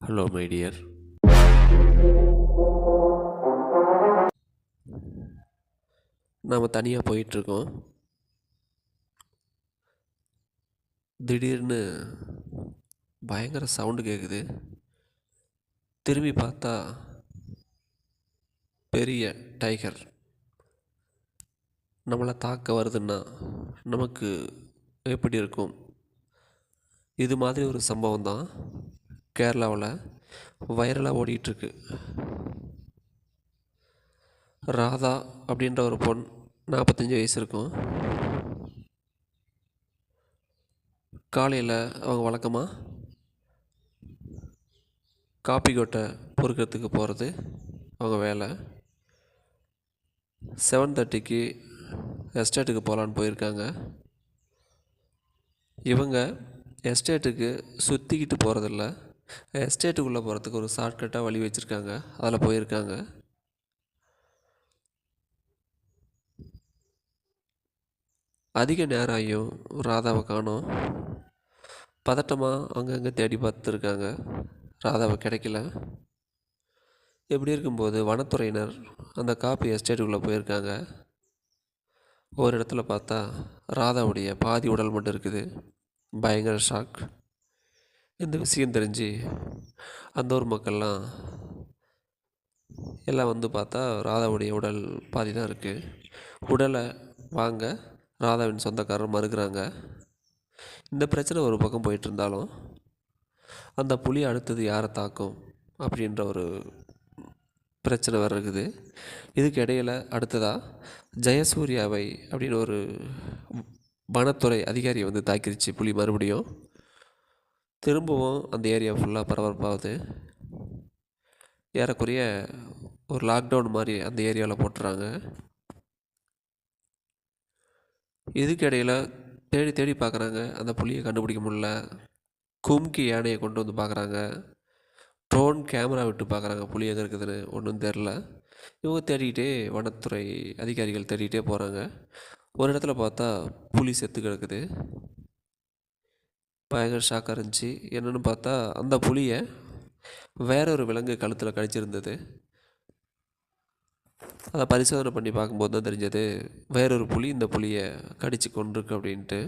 Hello my dear. நாம் தனியாக போயிட்டுருக்கோம். திடீர்னு பயங்கர சவுண்டு கேட்குது. திரும்பி பார்த்தா பெரிய டைகர் நம்மளை தாக்க வருதுன்னா நமக்கு எப்படி இருக்கும்? இது மாதிரி ஒரு சம்பவம் தான் கேரளாவில் வைரலாக ஓடிட்டுருக்கு. ராதா அப்படின்ற ஒரு பொண், 45 வயசு இருக்கும். காலையில் அவங்க வழக்கமாக காப்பி கொட்டை பொறுக்கிறதுக்கு போகிறது அவங்க வேலை. 7:30க்கு எஸ்டேட்டுக்கு போகலான்னு போயிருக்காங்க. இவங்க எஸ்டேட்டுக்கு சுற்றிக்கிட்டு போகிறதில்ல, எஸ்டேட்டுக்குள்ளே போகிறதுக்கு ஒரு ஷார்ட்கட்டாக வழி வச்சுருக்காங்க, அதில் போயிருக்காங்க. அதிக நேரம் ஆகியும் ராதாவை காணோம். பதட்டமாக அங்கங்கே தேடி பார்த்துருக்காங்க, ராதாவை கிடைக்கல. எப்படி இருக்கும்போது வனத்துறையினர் அந்த காப்பி எஸ்டேட்டுக்குள்ளே போயிருக்காங்க. ஒரு இடத்துல பார்த்தா ராதாவுடைய பாதி உடல் மட்டும் இருக்குது. பயங்கர ஷாக். இந்த விஷயம் தெரிஞ்சு அந்த ஊர் மக்கள்லாம் எல்லாம் வந்து பார்த்தா ராதாவுடைய உடல் பாதி தான் இருக்குது. உடலை வாங்க ராதாவின் சொந்தக்காரர் மறுக்கிறாங்க. இந்த பிரச்சனை ஒரு பக்கம் போயிட்டு இருந்தாலும் அந்த புலி அடுத்தது யாரை தாக்கும் அப்படின்ற ஒரு பிரச்சனை வேறு இருக்குது. இதுக்கு இடையில் அடுத்ததாக ஜெயசூர்யாவை அப்படின்னு ஒரு வனத்துறை அதிகாரியை வந்து தாக்கிருச்சு புலி. மறுபடியும் திரும்பவும் அந்த ஏரியா ஃபுல்லாக பரபரப்பாகுது. ஏறக்குறைய ஒரு லாக்டவுன் மாதிரி அந்த ஏரியாவில் போட்டுறாங்க. இதுக்கு இடையில் தேடி தேடி பார்க்குறாங்க, அந்த புலியை கண்டுபிடிக்க முடியல. கும்கி யானையை கொண்டு வந்து பார்க்குறாங்க, ட்ரோன் கேமரா விட்டு பார்க்குறாங்க, புலி எங்கே இருக்குதுன்னு ஒன்றும் தெரில. இவங்க தேடிக்கிட்டே, வனத்துறை அதிகாரிகள் தேடிக்கிட்டே போகிறாங்க. ஒரு இடத்துல பார்த்தா புலி செத்து கிடக்குது. பயங்கர ஷாக்காக இருந்துச்சு. என்னென்னு பார்த்தா அந்த புலியை வேற ஒரு விலங்கு கழுத்தில் கடிச்சிருந்தது. அதை பரிசோதனை பண்ணி பார்க்கும்போது தான் தெரிஞ்சது வேறொரு புலி இந்த புலியை கடித்து கொண்டிருக்கு அப்படின்ட்டு.